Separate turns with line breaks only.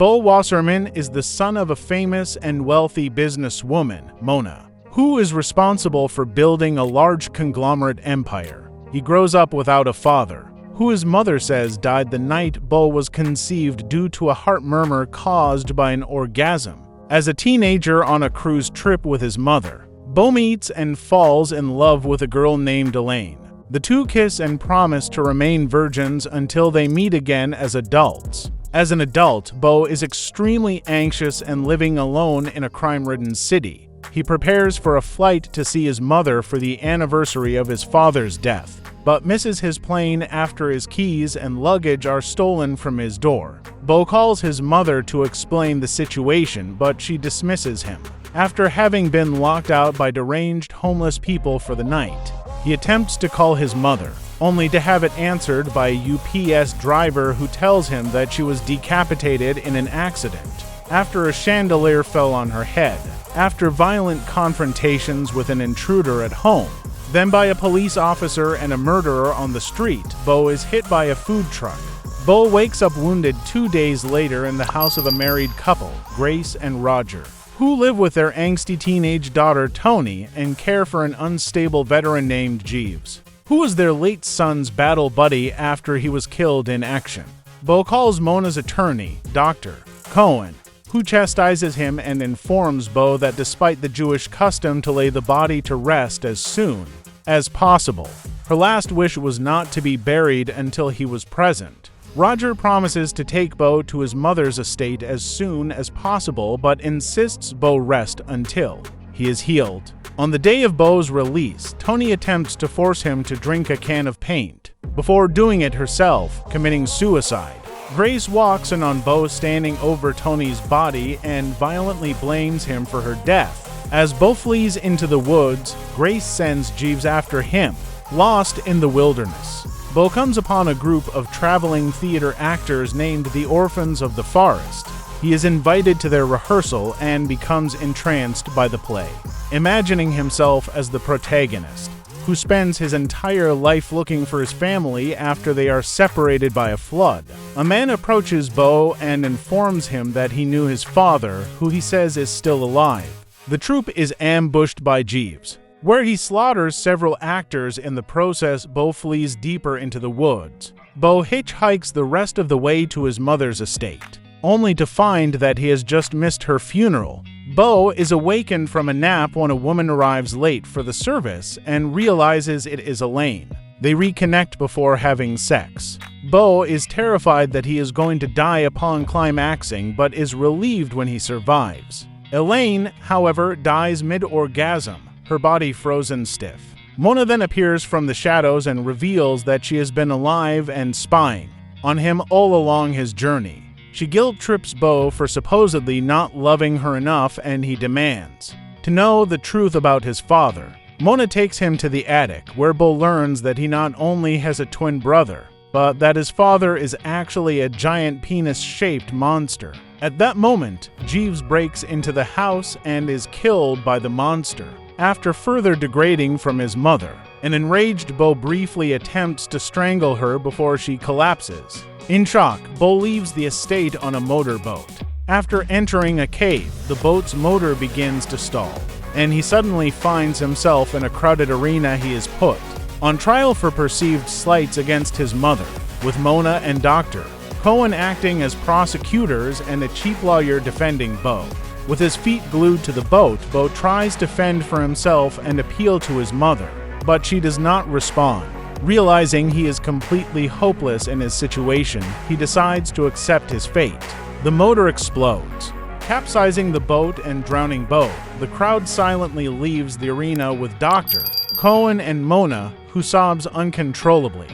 Beau Wasserman is the son of a famous and wealthy businesswoman, Mona, who is responsible for building a large conglomerate empire. He grows up without a father, who his mother says died the night Beau was conceived due to a heart murmur caused by an orgasm. As a teenager on a cruise trip with his mother, Beau meets and falls in love with a girl named Elaine. The two kiss and promise to remain virgins until they meet again as adults. As an adult, Beau is extremely anxious and living alone in a crime-ridden city. He prepares for a flight to see his mother for the anniversary of his father's death, but misses his plane after his keys and luggage are stolen from his door. Beau calls his mother to explain the situation, but she dismisses him. After having been locked out by deranged homeless people for the night, he attempts to call his mother, only to have it answered by a UPS driver who tells him that she was decapitated in an accident after a chandelier fell on her head, after violent confrontations with an intruder at home. Then by a police officer and a murderer on the street, Beau is hit by a food truck. Beau wakes up wounded 2 days later in the house of a married couple, Grace and Roger, who live with their angsty teenage daughter Tony and care for an unstable veteran named Jeeves, who was their late son's battle buddy after he was killed in action. Beau calls Mona's attorney, Dr. Cohen, who chastises him and informs Beau that despite the Jewish custom to lay the body to rest as soon as possible, her last wish was not to be buried until he was present. Roger promises to take Beau to his mother's estate as soon as possible, but insists Beau rest until he is healed. On the day of Beau's release, Tony attempts to force him to drink a can of paint, before doing it herself, committing suicide. Grace walks in on Beau standing over Tony's body and violently blames him for her death. As Beau flees into the woods, Grace sends Jeeves after him, lost in the wilderness. Beau comes upon a group of traveling theater actors named the Orphans of the Forest. He is invited to their rehearsal and becomes entranced by the play, imagining himself as the protagonist, who spends his entire life looking for his family after they are separated by a flood. A man approaches Beau and informs him that he knew his father, who he says is still alive. The troupe is ambushed by Jeeves, where he slaughters several actors. In the process, Beau flees deeper into the woods. Beau hitchhikes the rest of the way to his mother's estate, only to find that he has just missed her funeral. Beau is awakened from a nap when a woman arrives late for the service and realizes it is Elaine. They reconnect before having sex. Beau is terrified that he is going to die upon climaxing, but is relieved when he survives. Elaine, however, dies mid-orgasm, her body frozen stiff. Mona then appears from the shadows and reveals that she has been alive and spying on him all along his journey. She guilt-trips Beau for supposedly not loving her enough, and he demands to know the truth about his father. Mona takes him to the attic, where Beau learns that he not only has a twin brother, but that his father is actually a giant penis-shaped monster. At that moment, Jeeves breaks into the house and is killed by the monster, after further degrading from his mother. An enraged Beau briefly attempts to strangle her before she collapses. In shock, Beau leaves the estate on a motorboat. After entering a cave, the boat's motor begins to stall, and he suddenly finds himself in a crowded arena. He is put on trial for perceived slights against his mother, with Mona and Dr. Cohen acting as prosecutors and a cheap lawyer defending Beau. With his feet glued to the boat, Beau tries to fend for himself and appeal to his mother, but she does not respond. Realizing he is completely hopeless in his situation, he decides to accept his fate. The motor explodes, capsizing the boat and drowning Beau. The crowd silently leaves the arena with Dr. Cohen and Mona, who sobs uncontrollably.